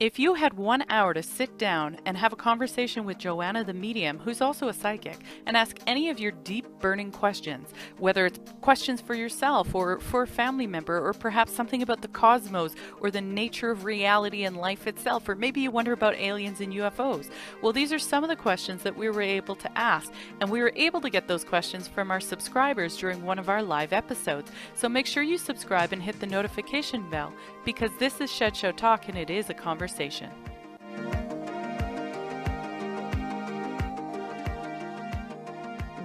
If you had 1 hour to sit down and have a conversation with Joanna the medium, who's also a psychic, and ask any of your deep burning questions, whether it's questions for yourself or for a family member, or perhaps something about the cosmos or the nature of reality and life itself, or maybe you wonder about aliens and UFOs. Well, these are some of the questions that we were able to ask, and we were able to get those questions from our subscribers during one of our live episodes. So make sure you subscribe and hit the notification bell, because this is Shed Show Talk and it is a conversation.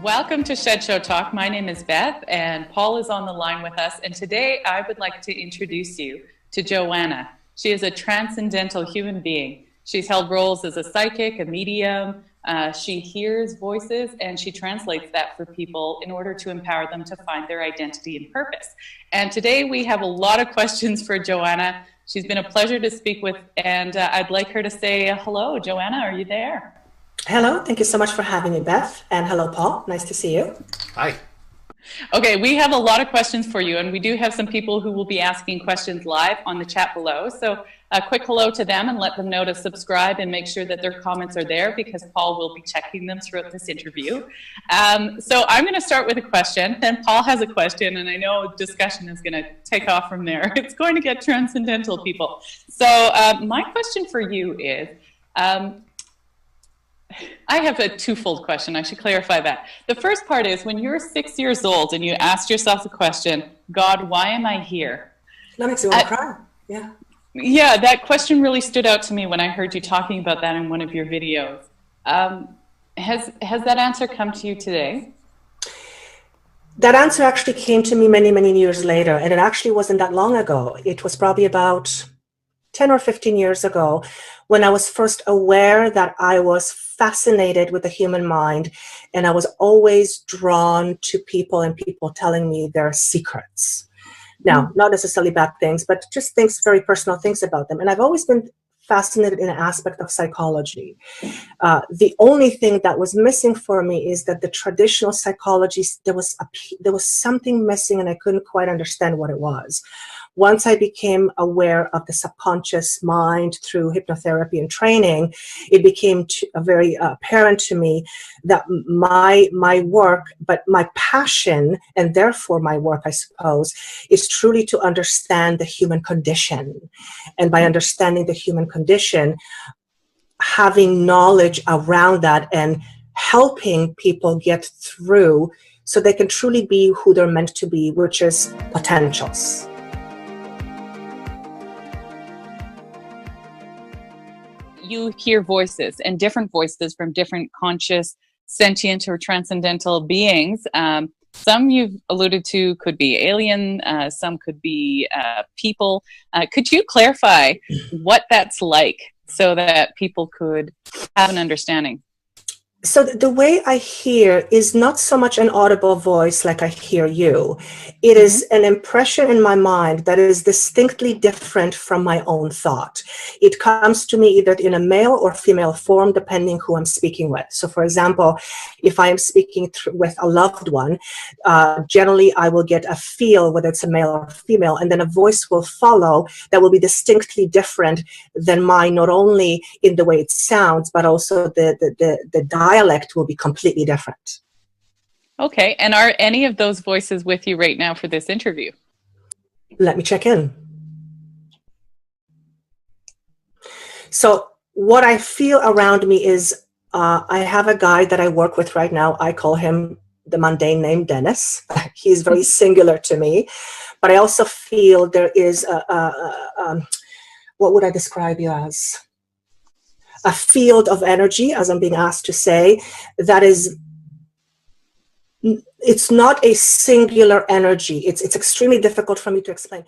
Welcome to Shed Show Talk. My name is Beth and Paul is on the line with us. And today I would like to introduce you to Joanna. She is a transcendental human being. She's held roles as a psychic, a medium. She hears voices and she translates that for people in order to empower them to find their identity and purpose. And today we have a lot of questions for Joanna. She's been a pleasure to speak with, and I'd like her to say hello. Joanna, are you there? Hello, thank you so much for having me, Beth. And hello, Paul. Nice to see you. Hi. Okay, we have a lot of questions for you, and we do have some people who will be asking questions live on the chat below. So a quick hello to them and let them know to subscribe and make sure that their comments are there, because Paul will be checking them throughout this interview. So I'm going to start with a question, and Paul has a question, and I know discussion is going to take off from there. It's going to get transcendental, people. So my question for you is, I have a twofold question. I should clarify that. The first part is, when you're 6 years old and you asked yourself the question, God, why am I here? That makes me want to cry. Yeah. Yeah, that question really stood out to me when I heard you talking about that in one of your videos. Has that answer come to you today? That answer actually came to me many, many years later, and it actually wasn't that long ago. It was probably about 10 or 15 years ago when I was first aware that I was fascinated with the human mind, and I was always drawn to people and people telling me their secrets. Now, not necessarily bad things, but just things, very personal things about them. And I've always been fascinated in an aspect of psychology. The only thing that was missing for me is that the traditional psychology, there was something missing, and I couldn't quite understand what it was. Once I became aware of the subconscious mind through hypnotherapy and training, it became very apparent to me that my work, but my passion, and therefore my work, I suppose, is truly to understand the human condition. And by understanding the human condition, having knowledge around that and helping people get through so they can truly be who they're meant to be, which is potentials. You hear voices, and different voices from different conscious, sentient, or transcendental beings. Some you've alluded to could be alien, some could be people. Could you clarify what that's like so that people could have an understanding? So the way I hear is not so much an audible voice like I hear you. It is an impression in my mind that is distinctly different from my own thought. It comes to me either in a male or female form, depending who I'm speaking with. So for example, if I am speaking with a loved one, generally I will get a feel whether it's a male or female, and then a voice will follow that will be distinctly different than mine, not only in the way it sounds, but also the dialect will be completely different. Okay, and are any of those voices with you right now for this interview? Let me check in. So what I feel around me is I have a guy that I work with right now. I call him the mundane name Dennis. He's very singular to me, but I also feel there is what would I describe you as? A field of energy, as I'm being asked to say, that is, it's not a singular energy. It's extremely difficult for me to explain.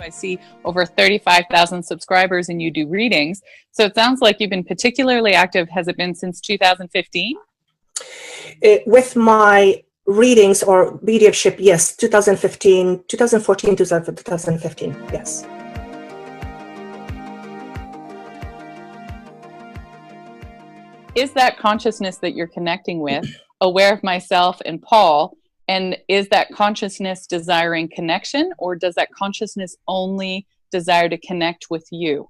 I see over 35,000 subscribers and you do readings. So it sounds like you've been particularly active. Has it been since 2015? With my readings or mediumship, yes, 2015, 2014, 2015, yes. Is that consciousness that you're connecting with aware of myself and Paul And is that consciousness desiring connection, or does that consciousness only desire to connect with you?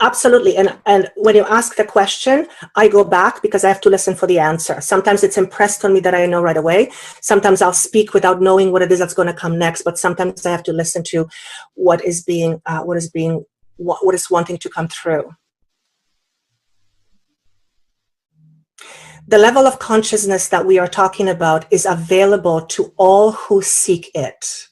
Absolutely. And when you ask the question, I go back because I have to listen for the answer. Sometimes it's impressed on me that I know right away. Sometimes I'll speak without knowing what it is that's going to come next. But sometimes I have to listen to what is wanting to come through. The level of consciousness that we are talking about is available to all who seek it.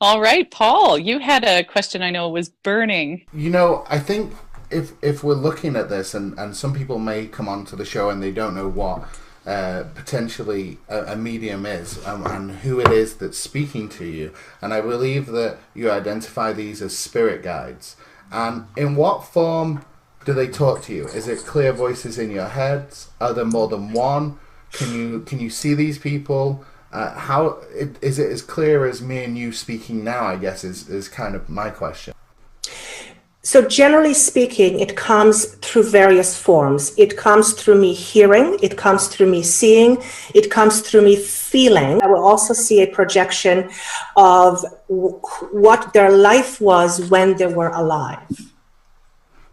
All right, Paul, you had a question I know was burning. You know, I think if we're looking at this, and some people may come onto the show and they don't know what potentially a medium is and who it is that's speaking to you, and I believe that you identify these as spirit guides. And in what form do they talk to you? Is it clear voices in your heads? Are there more than one? Can you see these people? How is it as clear as me and you speaking now, I guess, is kind of my question. So generally speaking, it comes through various forms. It comes through me hearing, it comes through me seeing, it comes through me feeling. I will also see a projection of what their life was when they were alive,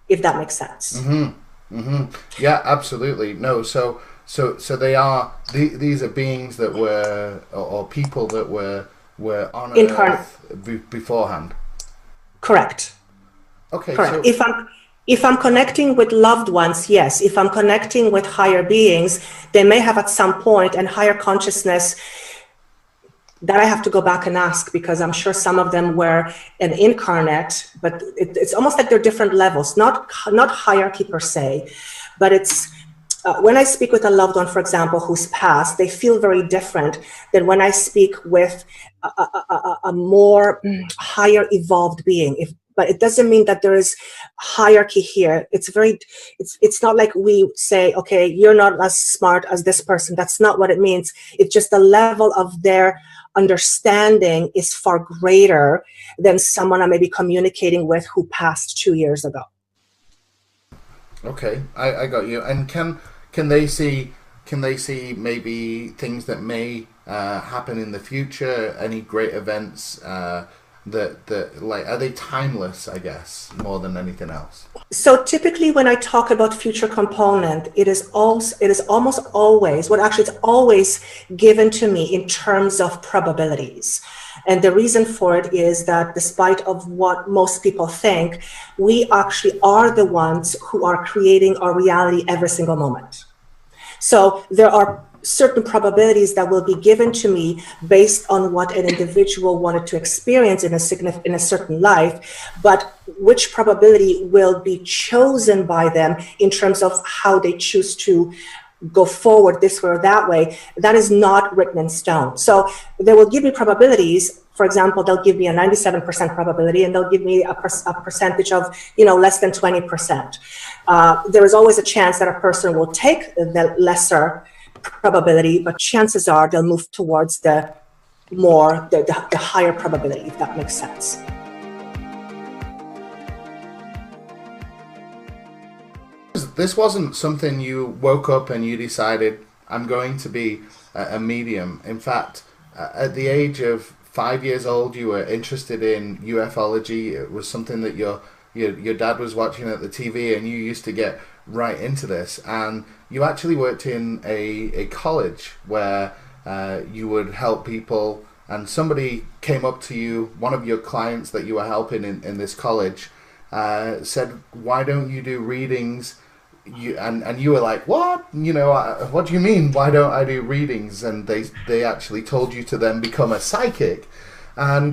if that makes sense. Mm-hmm. Mm-hmm. Yeah, absolutely. No, so they are these are beings that were or people that were on Earth beforehand. Correct. Okay. Correct. So if I'm connecting with loved ones, yes. If I'm connecting with higher beings, they may have at some point and higher consciousness. That I have to go back and ask, because I'm sure some of them were an incarnate, but it's almost like they're different levels, not hierarchy per se, but it's. When I speak with a loved one, for example, who's passed, they feel very different than when I speak with a more higher evolved being. But it doesn't mean that there is hierarchy here. It's not like we say, okay, you're not as smart as this person. That's not what it means. It's just the level of their understanding is far greater than someone I may be communicating with who passed 2 years ago. Okay, I got you. And can they see maybe things that may happen in the future? Any great events that like, are they timeless? I guess more than anything else. So typically, when I talk about future component, it is almost always, well, actually, it's always given to me in terms of probabilities. And the reason for it is that despite of what most people think, we actually are the ones who are creating our reality every single moment. So there are certain probabilities that will be given to me based on what an individual wanted to experience in a certain life, but which probability will be chosen by them in terms of how they choose to go forward this way or that way, that is not written in stone. So they will give me probabilities. For example, they'll give me a 97% probability, and they'll give me a percentage of, less than 20%. There is always a chance that a person will take the lesser probability, but chances are they'll move towards the higher probability, if that makes sense. This wasn't something you woke up and you decided, I'm going to be a medium. In fact, at the age of 5 years old, you were interested in ufology. It was something that your dad was watching at the TV, and you used to get right into this. And you actually worked in a college where you would help people, and somebody came up to you, one of your clients that you were helping in this college, said, why don't you do readings? And you were like, what? What do you mean, why don't I do readings? And they actually told you to then become a psychic, or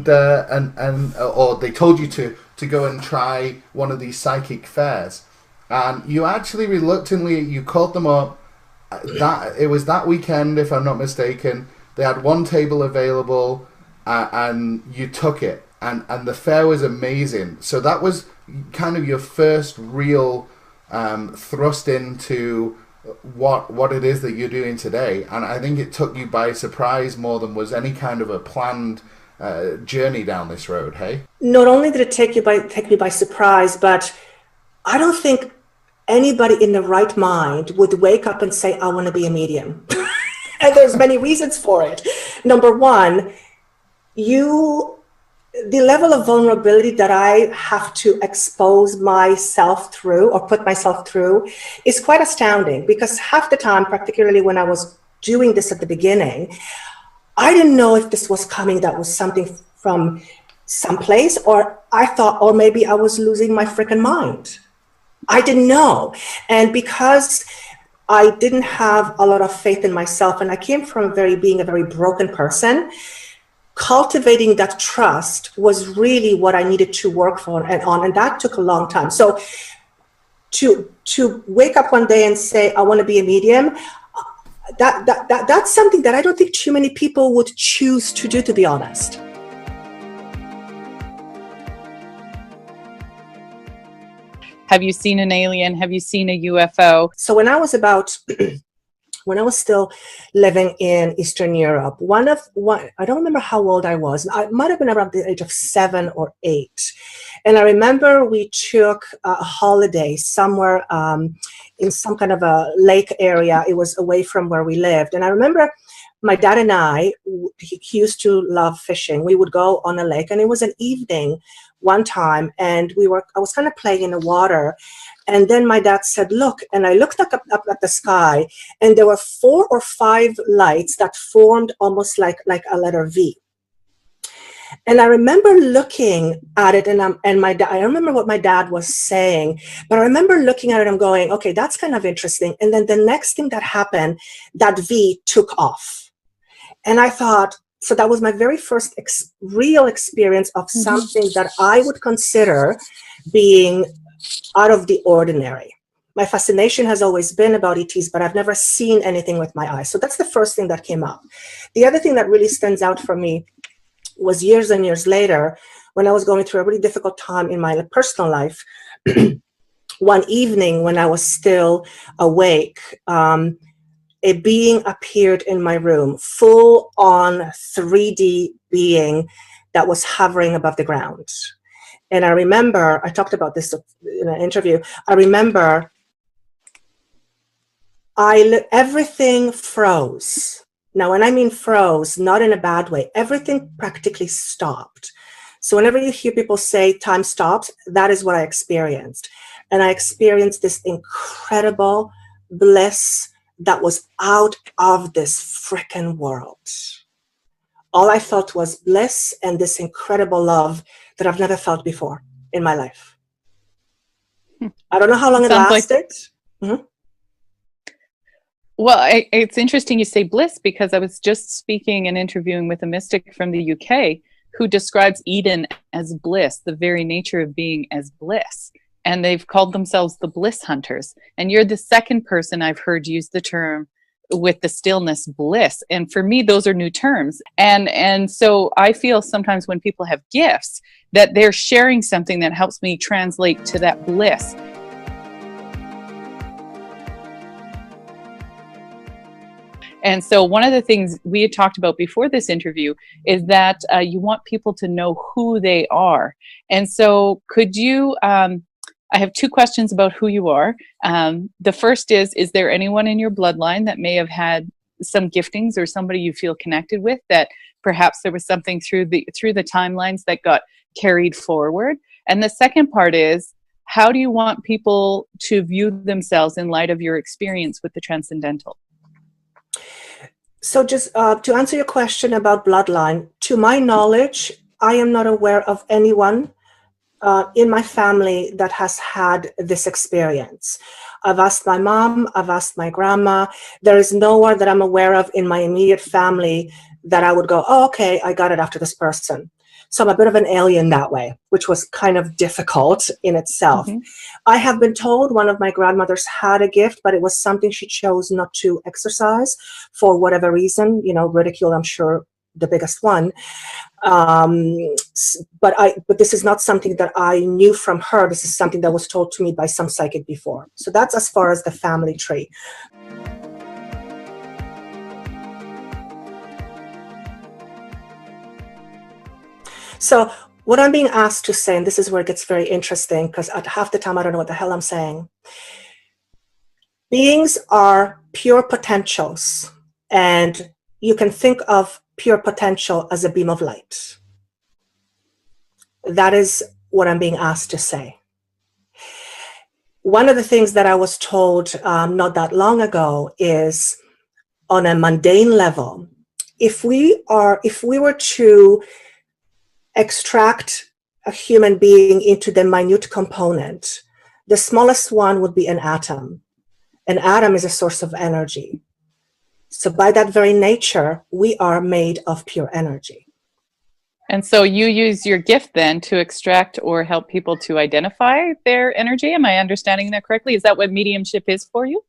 they told you to go and try one of these psychic fairs. And you actually reluctantly, you called them up. It was that weekend, if I'm not mistaken. They had one table available, and you took it. And the fair was amazing. So that was kind of your first real thrust into what it is that you're doing today. And I think it took you by surprise more than was any kind of a planned journey down this road, hey? Not only did it take me by surprise, but I don't think anybody in the right mind would wake up and say, I want to be a medium. And there's many reasons for it. Number one, the level of vulnerability that I have to expose myself through or put myself through is quite astounding, because half the time, particularly when I was doing this at the beginning, I didn't know if this was coming, that was something from someplace, or I thought, or maybe I was losing my freaking mind. I didn't know. And because I didn't have a lot of faith in myself, and I came from being a very broken person, cultivating that trust was really what I needed to work for and that took a long time. So to wake up one day and say, I want to be a medium, that's something that I don't think too many people would choose to do, to be honest. Have you seen an alien? Have you seen a UFO? So when I was still living in Eastern Europe, I don't remember how old I was. I might have been around the age of 7 or 8. And I remember we took a holiday somewhere in some kind of a lake area. It was away from where we lived. And I remember my dad and I, he used to love fishing. We would go on a lake, and it was an evening one time, and I was kind of playing in the water. And then my dad said, look, and I looked up at the sky, and there were 4 or 5 lights that formed almost like a letter V. And I remember looking at it, and I don't remember what my dad was saying, but I remember looking at it and going, okay, that's kind of interesting. And then the next thing that happened, that V took off. And I thought, so that was my very first real experience of something that I would consider being out of the ordinary. My fascination has always been about ETs, but I've never seen anything with my eyes. So that's the first thing that came up. The other thing that really stands out for me was years and years later, when I was going through a really difficult time in my personal life. One evening when I was still awake, a being appeared in my room, full on 3D being that was hovering above the ground. And I remember, I talked about this in an interview, I remember everything froze. Now, when I mean froze, not in a bad way, everything practically stopped. So whenever you hear people say time stops, that is what I experienced. And I experienced this incredible bliss that was out of this frickin' world. All I felt was bliss and this incredible love that I've never felt before in my life. I don't know how long it lasted. Well, it's interesting you say bliss, because I was just speaking and interviewing with a mystic from the UK who describes Eden as bliss, the very nature of being as bliss. And they've called themselves the bliss hunters. And you're the second person I've heard use the term with the stillness bliss. And for me, those are new terms. And so I feel sometimes when people have gifts that they're sharing something that helps me translate to that bliss. And so one of the things we had talked about before this interview is that you want people to know who they are. And so could you, I have 2 questions about who you are. The first is there anyone in your bloodline that may have had some giftings, or somebody you feel connected with that perhaps there was something through the timelines that got carried forward? And the second part is, how do you want people to view themselves in light of your experience with the transcendental? So just to answer your question about bloodline, to my knowledge, I am not aware of anyone in my family that has had this experience. I've asked my mom, I've asked my grandma. There is no one that I'm aware of in my immediate family that I would go, oh, okay, I got it after this person. So I'm a bit of an alien that way, which was kind of difficult in itself. I have been told one of my grandmothers had a gift, but it was something she chose not to exercise for whatever reason, ridicule, I'm sure, the biggest one. But this is not something that I knew from her. This is something that was told to me by some psychic before. So that's as far as the family tree. So what I'm being asked to say, and this is where it gets very interesting, because at half the time I don't know what the hell I'm saying. Beings are pure potentials, And you can think of pure potential as a beam of light. That is what I'm being asked to say. One of the things that I was told not that long ago is, on a mundane level, if we were to extract a human being into the minute component, the smallest one would be an atom. An atom is a source of energy. So by that very nature, we are made of pure energy. And so you use your gift then to extract or help people to identify their energy. Am I understanding that correctly? Is that what mediumship is for you?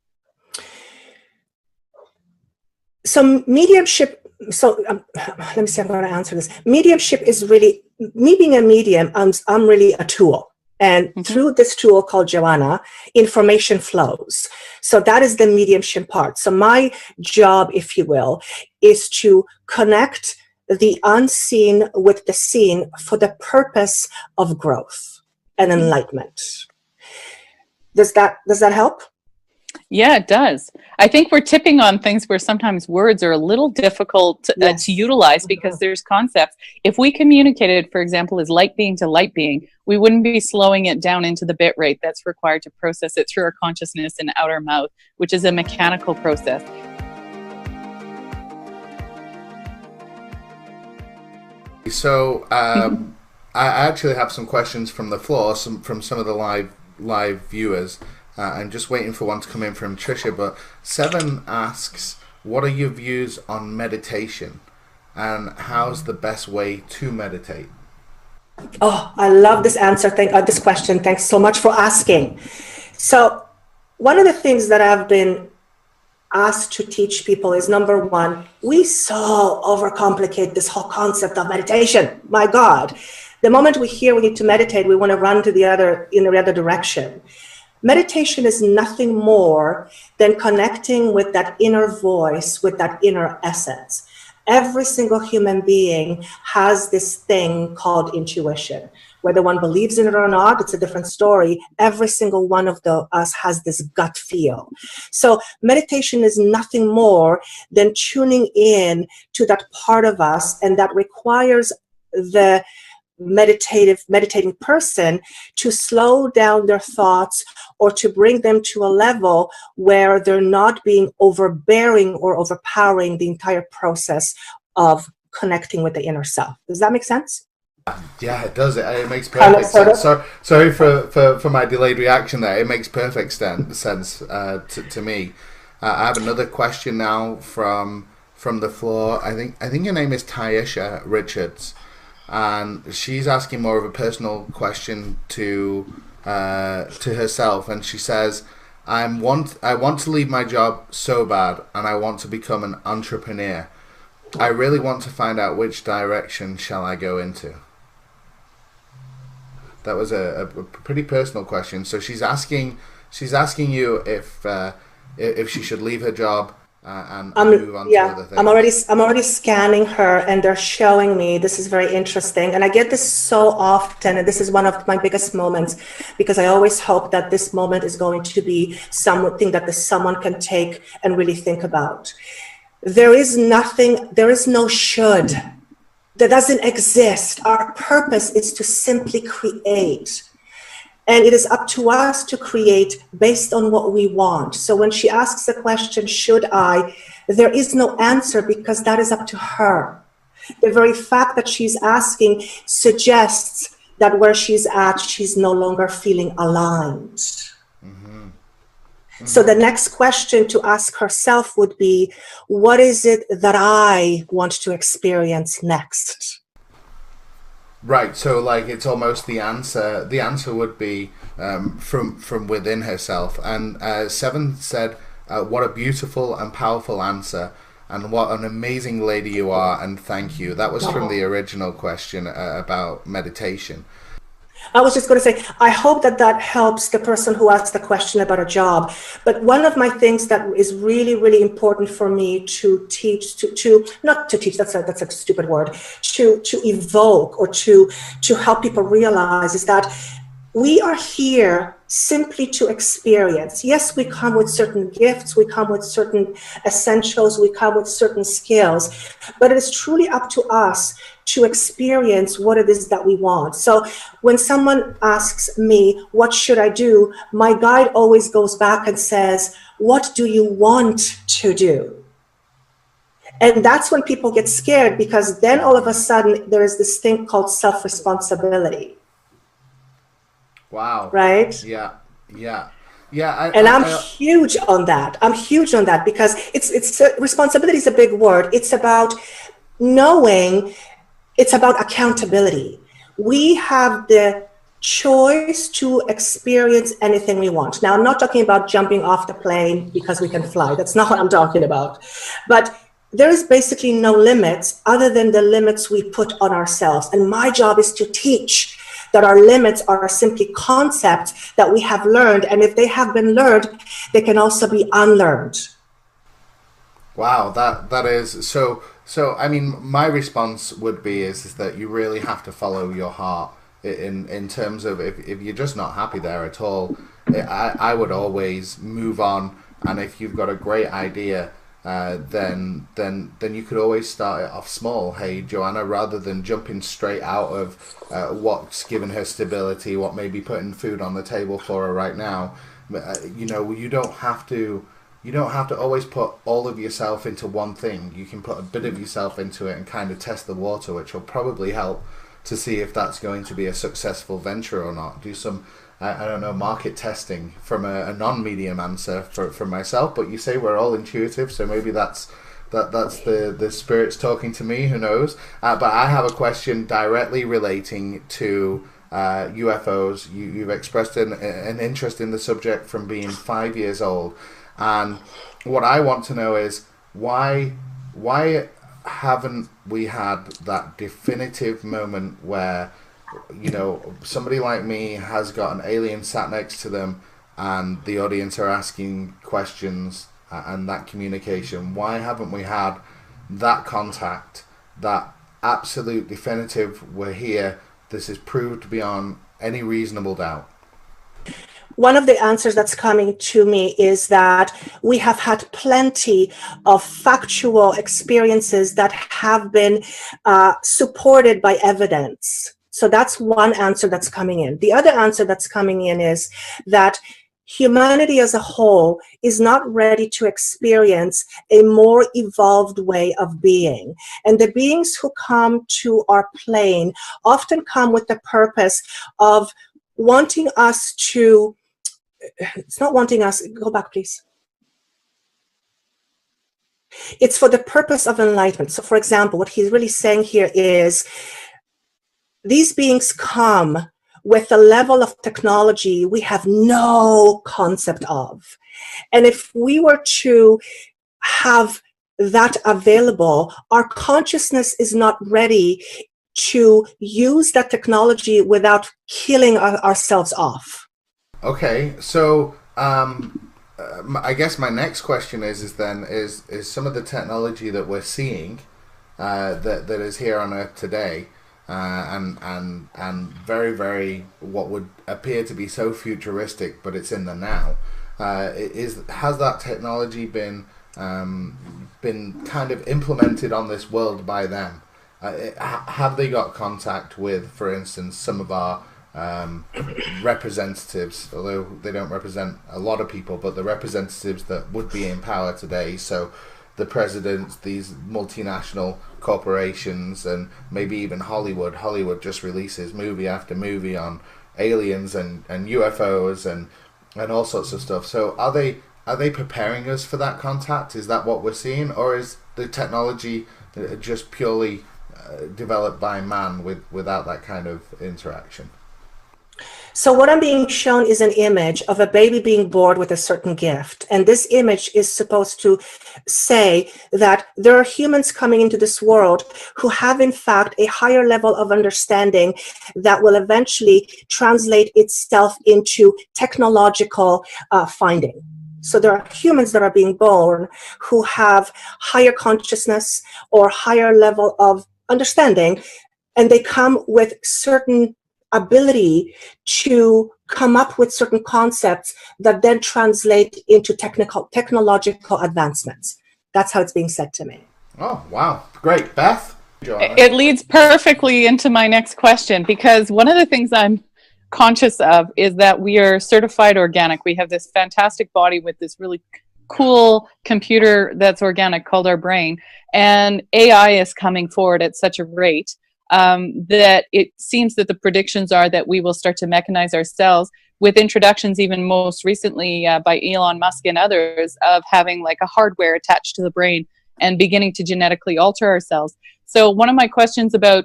So mediumship, let me see, I'm going to answer this. Mediumship is really, me being a medium, I'm really a tool. And through this tool called Joanna, information flows. So that is the mediumship part. So my job, if you will, is to connect the unseen with the seen for the purpose of growth and enlightenment. Does that help? Yeah, it does. I think we're tipping on things where sometimes words are a little difficult to utilize because there's concepts. If we communicated, for example, as light being to light being, we wouldn't be slowing it down into the bit rate that's required to process it through our consciousness and outer mouth, which is a mechanical process. So I actually have some questions from the floor, from some of the live viewers. I'm just waiting for one to come in from Tricia, but Seven asks, what are your views on meditation and how's the best way to meditate? Oh, I love this answer. This question. Thanks so much for asking. So one of the things that I've been asked to teach people is, number one, we so overcomplicate this whole concept of meditation. My God, the moment we hear we need to meditate, we want to run to the other direction. Meditation is nothing more than connecting with that inner voice, with that inner essence. Every single human being has this thing called intuition. Whether one believes in it or not, it's a different story. Every single one of us has this gut feel. So meditation is nothing more than tuning in to that part of us, and that requires the meditating person to slow down their thoughts or to bring them to a level where they're not being overbearing or overpowering the entire process of connecting with the inner self. Does that make sense? Yeah, it does. It makes perfect sense. Sorry for my delayed reaction there. It makes perfect sense to me. I have another question now from the floor. I think your name is Tyesha Richards. And she's asking more of a personal question to herself, and she says, I want to leave my job so bad, and I want to become an entrepreneur. I really want to find out which direction shall I go into. That was a pretty personal question. So she's asking you if she should leave her job and move on to other things. I'm already scanning her, and they're showing me. This is very interesting, and I get this so often, and this is one of my biggest moments, because I always hope that this moment is going to be something that someone can take and really think about. There is no should. That doesn't exist. Our purpose is to simply create. And it is up to us to create based on what we want. So when she asks the question, should I? There is no answer, because that is up to her. The very fact that she's asking suggests that where she's at, she's no longer feeling aligned. Mm-hmm. Mm-hmm. So the next question to ask herself would be, what is it that I want to experience next? Right, so like it's almost the answer. The answer would be from within herself. And Seven said, "What a beautiful and powerful answer, and what an amazing lady you are, and thank you." That was from the original question about meditation. I was just going to say, I hope that helps the person who asked the question about a job. But one of my things that is really, really important for me to teach, not to teach, that's a stupid word, to evoke or to help people realize is that We are here simply to experience. Yes, we come with certain gifts, we come with certain essentials, we come with certain skills, but it is truly up to us to experience what it is that we want. So when someone asks me, what should I do? My guide always goes back and says, what do you want to do? And that's when people get scared, because then all of a sudden there is this thing called self-responsibility. Wow. Right? Yeah. I'm huge on that. I'm huge on that, because it's responsibility is a big word. It's about knowing, it's about accountability. We have the choice to experience anything we want. Now, I'm not talking about jumping off the plane because we can fly. That's not what I'm talking about. But there is basically no limits other than the limits we put on ourselves. And my job is to teach that our limits are simply concepts that we have learned. And if they have been learned, they can also be unlearned. Wow, that is so. I mean, my response would be is that you really have to follow your heart in terms of if you're just not happy there at all. I would always move on, and if you've got a great idea, then you could always start it off small. Hey, Joanna, rather than jumping straight out of what's given her stability, what may be putting food on the table for her right now, you don't have to always put all of yourself into one thing. You can put a bit of yourself into it and kind of test the water, which will probably help to see if that's going to be a successful venture or not. Do some I don't know, market testing from a non-medium answer for myself, but you say we're all intuitive, so maybe that's the spirits talking to me, who knows. But I have a question directly relating to UFOs. You've expressed an interest in the subject from being 5 years old, and what I want to know is why haven't we had that definitive moment where, you know, somebody like me has got an alien sat next to them and the audience are asking questions and that communication? Why haven't we had that contact, that absolute definitive, we're here, this is proved beyond any reasonable doubt? One of the answers that's coming to me is that we have had plenty of factual experiences that have been supported by evidence. So that's one answer that's coming in. The other answer that's coming in is that humanity as a whole is not ready to experience a more evolved way of being. And the beings who come to our plane often come with the purpose of wanting us to, it's not wanting us, go back please. It's for the purpose of enlightenment. So for example, what he's really saying here is, these beings come with a level of technology we have no concept of. And if we were to have that available, our consciousness is not ready to use that technology without killing ourselves off. Okay, so I guess my next question is some of the technology that we're seeing that is here on Earth today, and very, very what would appear to be so futuristic, but it's in the now. Has that technology been kind of implemented on this world by them? Have they got contact with, for instance, some of our representatives, although they don't represent a lot of people, but the representatives that would be in power today? So the presidents, these multinational corporations, and maybe even Hollywood. Hollywood just releases movie after movie on aliens and UFOs and all sorts of stuff. So are they preparing us for that contact? Is that what we're seeing, or is the technology just purely developed by man without that kind of interaction? So what I'm being shown is an image of a baby being born with a certain gift. And this image is supposed to say that there are humans coming into this world who have, in fact, a higher level of understanding that will eventually translate itself into technological finding. So there are humans that are being born who have higher consciousness or higher level of understanding, and they come with certain ability to come up with certain concepts that then translate into technological advancements. That's how it's being said to me. Oh, wow. Great. Beth? Joanna? It leads perfectly into my next question, because one of the things I'm conscious of is that we are certified organic. We have this fantastic body with this really cool computer that's organic called our brain, and AI is coming forward at such a rate that it seems that the predictions are that we will start to mechanize ourselves, with introductions even most recently by Elon Musk and others of having like a hardware attached to the brain and beginning to genetically alter ourselves. So one of my questions about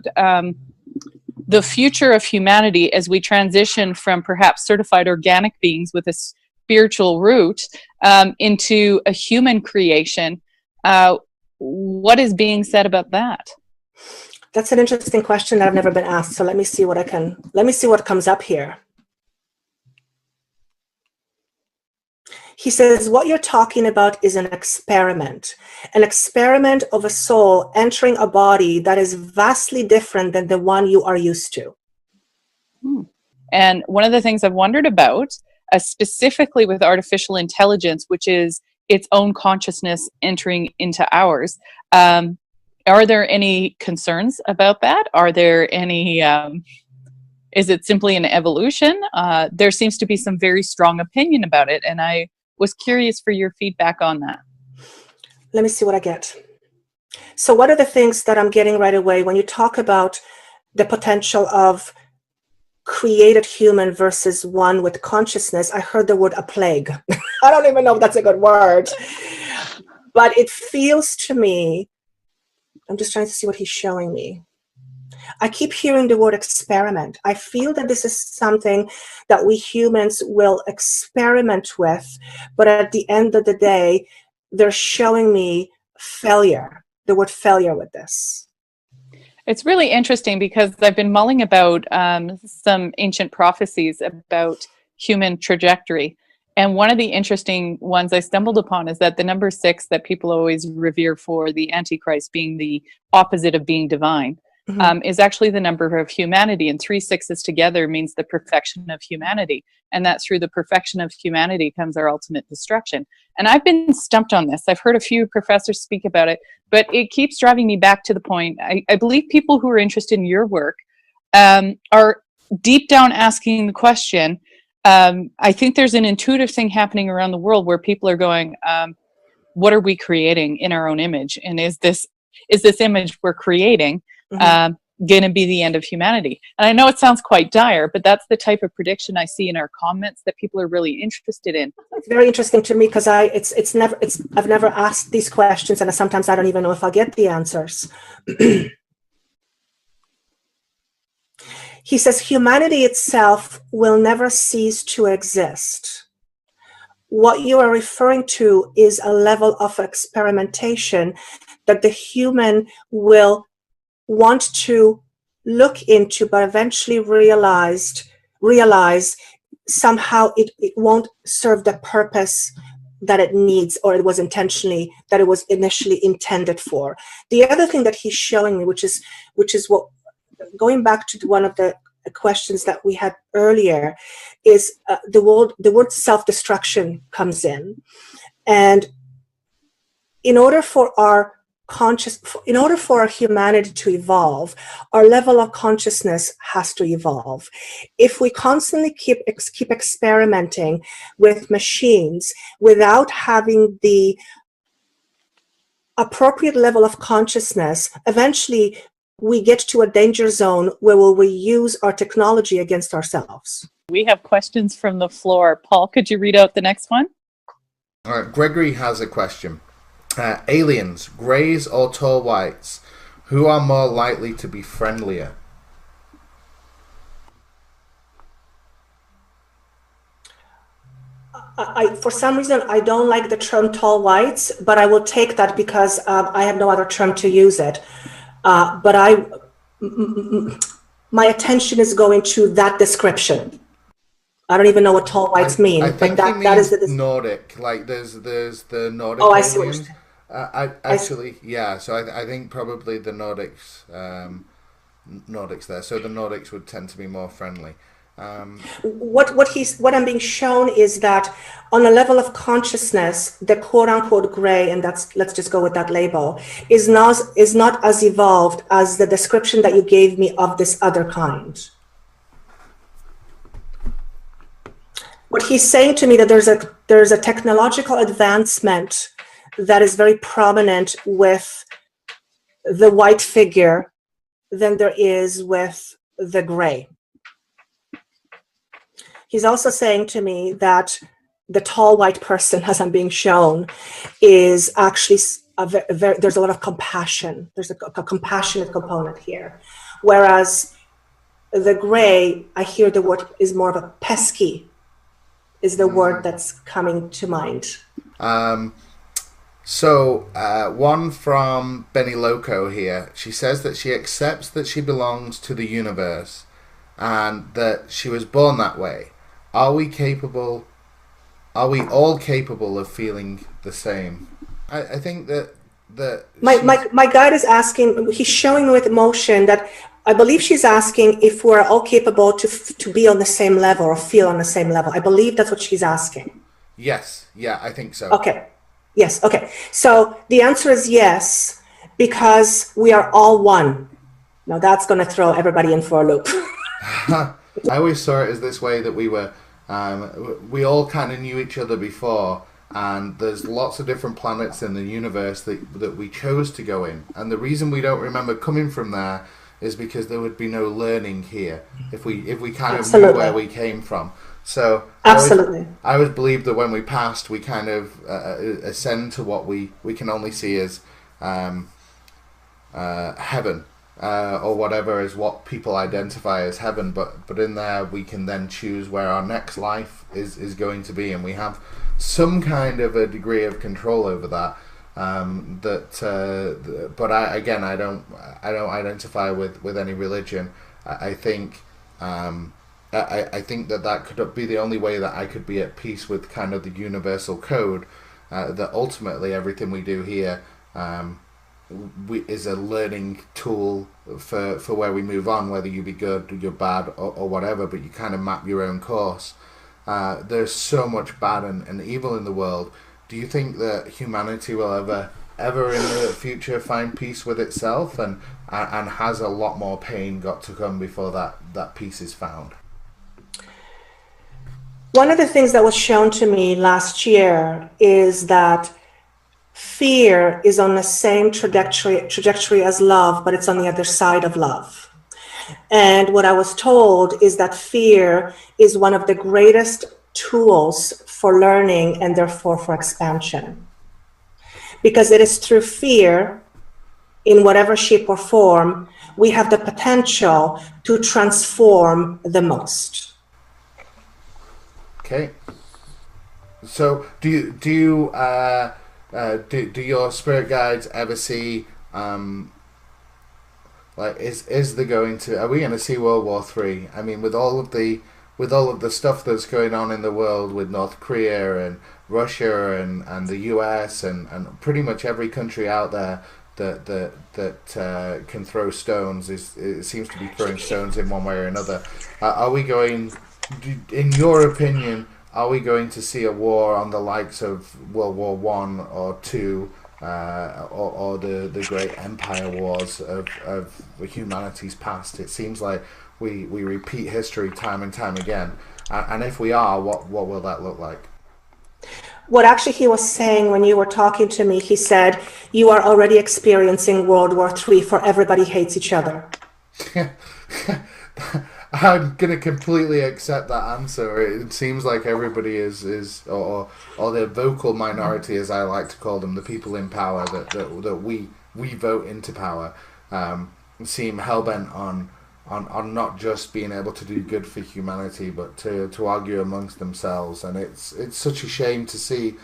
the future of humanity as we transition from perhaps certified organic beings with a spiritual root into a human creation, what is being said about that? That's an interesting question that I've never been asked. So let me see what comes up here. He says, what you're talking about is an experiment of a soul entering a body that is vastly different than the one you are used to. And one of the things I've wondered about, specifically with artificial intelligence, which is its own consciousness entering into ours, are there any concerns about that? Are there any, is it simply an evolution? There seems to be some very strong opinion about it, and I was curious for your feedback on that. Let me see what I get. So what are the things that I'm getting right away when you talk about the potential of created human versus one with consciousness? I heard the word a plague. I don't even know if that's a good word, but it feels to me, I'm just trying to see what he's showing me. I keep hearing the word experiment. I feel that this is something that we humans will experiment with, but at the end of the day, they're showing me failure, the word failure with this. It's really interesting because I've been mulling about some ancient prophecies about human trajectory. And one of the interesting ones I stumbled upon is that the number 6 that people always revere for the Antichrist being the opposite of being divine, is actually the number of humanity. And 3 6s together means the perfection of humanity. And that through the perfection of humanity comes our ultimate destruction. And I've been stumped on this. I've heard a few professors speak about it, but it keeps driving me back to the point. I believe people who are interested in your work are deep down asking the question. I think there's an intuitive thing happening around the world where people are going, what are we creating in our own image? And is this image we're creating going to be the end of humanity? And I know it sounds quite dire, but that's the type of prediction I see in our comments that people are really interested in. It's very interesting to me because I've never asked these questions, and sometimes I don't even know if I'll get the answers. He says humanity itself will never cease to exist. What you are referring to is a level of experimentation that the human will want to look into, but eventually realize somehow it won't serve the purpose that it needs, or it was initially intended for. The other thing that he's showing me, which is what, going back to one of the questions that we had earlier, is the word self-destruction comes in. And in order for our humanity to evolve, our level of consciousness has to evolve. If we constantly keep experimenting with machines without having the appropriate level of consciousness, eventually we get to a danger zone where we use our technology against ourselves. We have questions from the floor. Paul, could you read out the next one? All right, Gregory has a question. Aliens, greys or tall whites, who are more likely to be friendlier? For some reason, I don't like the term tall whites, but I will take that because I have no other term to use it. But my attention is going to that description. I don't even know what tall whites mean. I think but that is Nordic. Like there's the Nordic. Oh, I see what you're saying. So I think probably the Nordics Nordics there. So the Nordics would tend to be more friendly. What I'm being shown is that on a level of consciousness, the quote unquote gray, and let's just go with that label, is not as evolved as the description that you gave me of this other kind. What he's saying to me that there's a technological advancement that is very prominent with the white figure than there is with the gray. He's also saying to me that the tall white person, as I'm being shown, is actually there's a lot of compassion. There's a compassionate component here. Whereas the gray, I hear the word is more of a pesky, is the word that's coming to mind. So one from Benny Loco here. She says that she accepts that she belongs to the universe and that she was born that way. Are we all capable of feeling the same? I think that my guide is asking, he's showing me with emotion that I believe she's asking if we're all capable to be on the same level or feel on the same level. I believe that's what she's asking. Yes. Yeah, I think so. Okay. Yes. Okay. So the answer is yes, because we are all one. Now that's going to throw everybody in for a loop. I always saw it as this way, that we all kind of knew each other before, and there's lots of different planets in the universe that we chose to go in, and the reason we don't remember coming from there is because there would be no learning here if we kind of Absolutely. knew where we came from. So Absolutely. I always believe that when we passed, we kind of ascend to what we can only see as heaven. Or whatever is what people identify as heaven, but in there we can then choose where our next life is going to be, and we have some kind of a degree of control over that. But I don't identify with any religion. I think that could be the only way that I could be at peace with kind of the universal code. That ultimately everything we do here is a learning tool for where we move on, whether you be good, you're bad, or whatever, but you kind of map your own course. There's so much bad and evil in the world. Do you think that humanity will ever in the future find peace with itself, and has a lot more pain got to come before that peace is found? One of the things that was shown to me last year is that fear is on the same trajectory as love, but it's on the other side of love. And what I was told is that fear is one of the greatest tools for learning and therefore for expansion. Because it is through fear, in whatever shape or form, we have the potential to transform the most. Okay. So do your spirit guides ever see are we going to see World War III? I mean, with all of the stuff that's going on in the world with North Korea and Russia and the US and pretty much every country out there that can throw stones it seems to be throwing stones in one way or another. Are we going, in your opinion, are we going to see a war on the likes of World War I or II, or the great empire wars of humanity's past? It seems like we repeat history time and time again. And if we are, what will that look like? What actually he was saying when you were talking to me, he said, you are already experiencing World War III, for everybody hates each other. I'm going to completely accept that answer. It seems like everybody is or the vocal minority, as I like to call them, the people in power that we vote into power, seem hellbent on not just being able to do good for humanity, but to argue amongst themselves. And it's such a shame to see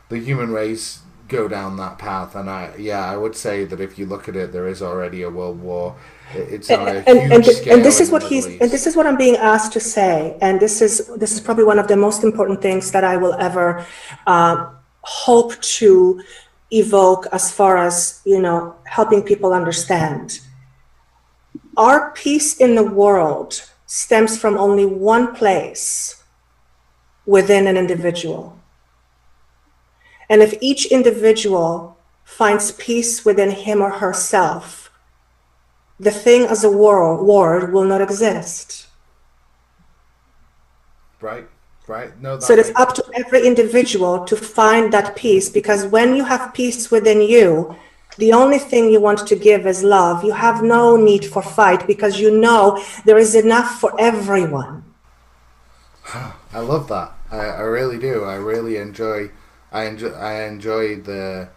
the human race go down that path. And I would say that if you look at it, there is already a world war. It's on a huge scale. And this is what this is what I'm being asked to say. And this is probably one of the most important things that I will ever hope to evoke, as far as helping people understand. Our peace in the world stems from only one place within an individual. And if each individual finds peace within him or herself, the thing as a word will not exist. Right, right. No, so it's up to every individual to find that peace, because when you have peace within you, the only thing you want to give is love. You have no need for fight, because you know there is enough for everyone. I love that. I really do. I really enjoy. I enjoy the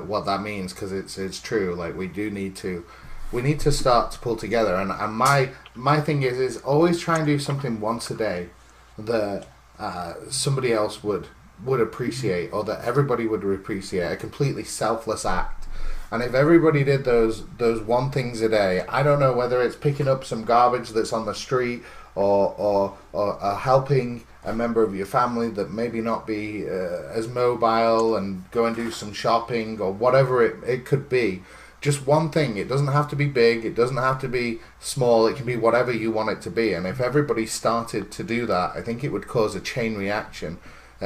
what that means, because it's true. Like, we need to start to pull together. And my thing is always try and do something once a day that somebody else would appreciate, or that everybody would appreciate. A completely selfless act. And if everybody did those one things a day, I don't know whether it's picking up some garbage that's on the street, or helping a member of your family that maybe not be as mobile, and go and do some shopping, or whatever it could be. Just one thing. It doesn't have to be big. It doesn't have to be small. It can be whatever you want it to be. And if everybody started to do that, I think it would cause a chain reaction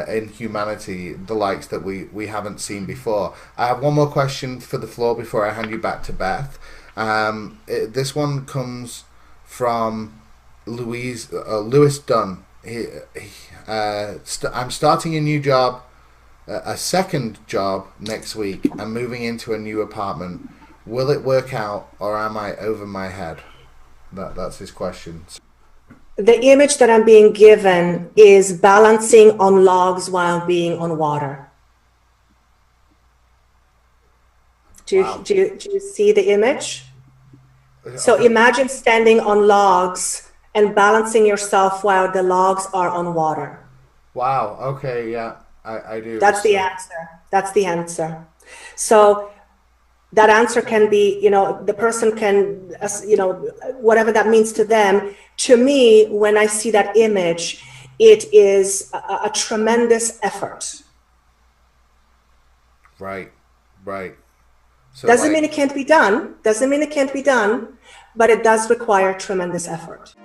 in humanity, the likes that we haven't seen before. I have one more question for the floor before I hand you back to Beth. This one comes from Lewis Dunn. I'm starting a new job, a second job next week. I'm moving into a new apartment. Will it work out, or am I over my head? That's his question. The image that I'm being given is balancing on logs while being on water. Do you see the image? So imagine standing on logs and balancing yourself while the logs are on water. Wow. Okay. Yeah, I do. That's the answer. That's the answer. So that answer can be, the person can, whatever that means to them. To me, when I see that image, it is a tremendous effort. Right. So doesn't mean it can't be done. But it does require tremendous effort.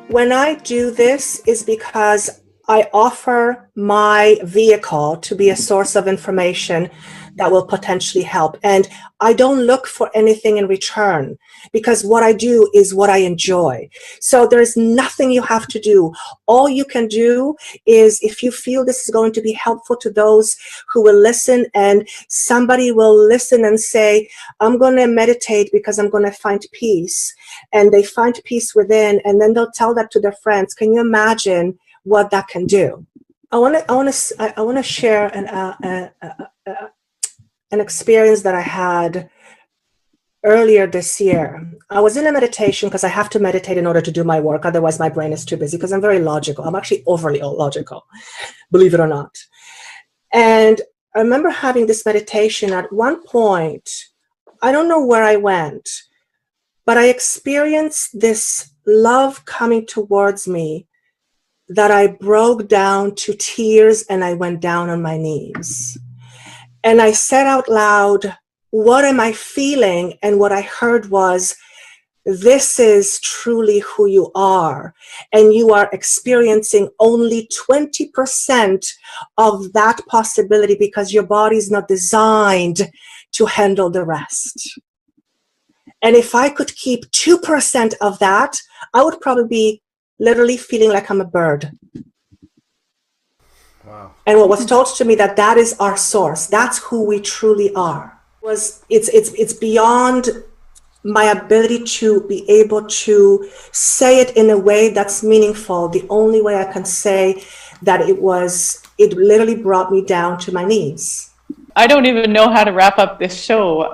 When I do this is because I offer my vehicle to be a source of information that will potentially help. And I don't look for anything in return, because what I do is what I enjoy. So there's nothing you have to do. All you can do is, if you feel this is going to be helpful to those who will listen, and somebody will listen and say, I'm going to meditate because I'm going to find peace. And they find peace within, and then they'll tell that to their friends. Can you imagine what that can do? I want to share an experience that I had earlier this year. I was in a meditation, because I have to meditate in order to do my work. Otherwise, my brain is too busy, because I'm very logical. I'm actually overly logical, believe it or not. And I remember having this meditation. At one point, I don't know where I went, but I experienced this love coming towards me that I broke down to tears, and I went down on my knees. And I said out loud, what am I feeling? And what I heard was, this is truly who you are. And you are experiencing only 20% of that possibility, because your body is not designed to handle the rest. And if I could keep 2% of that, I would probably be literally feeling like I'm a bird. Wow. And what was told to me, that is our source. That's who we truly are. It's beyond my ability to be able to say it in a way that's meaningful. The only way I can say that it literally brought me down to my knees. I don't even know how to wrap up this show.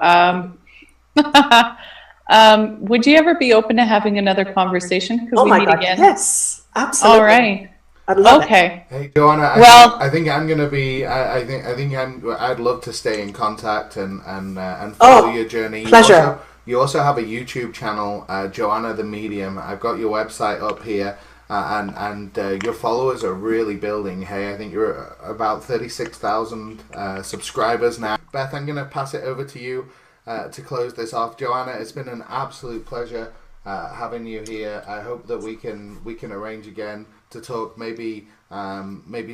Would you ever be open to having another conversation? Could we meet again? Yes, absolutely. All right. I'd love it. Hey, Joanna. I think I'm gonna be. I'd love to stay in contact and follow your journey. Pleasure. You also have a YouTube channel, Joanna the Medium. I've got your website up here, and your followers are really building. Hey, I think you're about 36,000 subscribers now. Beth, I'm going to pass it over to you to close this off. Joanna, it's been an absolute pleasure having you here. I hope that we can arrange again to talk maybe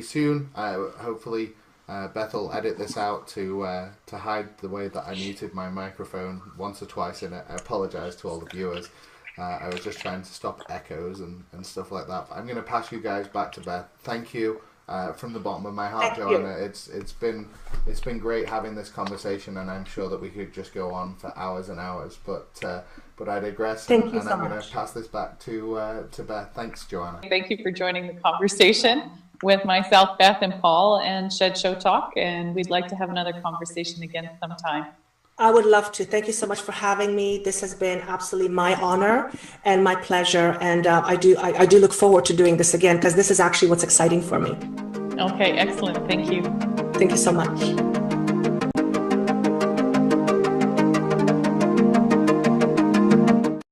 soon. Hopefully Beth will edit this out to hide the way that I muted my microphone once or twice in it. I apologise to all the viewers. I was just trying to stop echoes and stuff like that. But I'm going to pass you guys back to Beth. Thank you from the bottom of my heart, Joanna. It's been great having this conversation, and I'm sure that we could just go on for hours and hours. But I digress, and I'm going to pass this back to Beth. Thanks, Joanna. Thank you for joining the conversation with myself, Beth, and Paul, and Shed Show Talk. And we'd like to have another conversation again sometime. I would love to. Thank you so much for having me. This has been absolutely my honor and my pleasure. And I do look forward to doing this again, because this is actually what's exciting for me. Okay, excellent. Thank you. Thank you so much.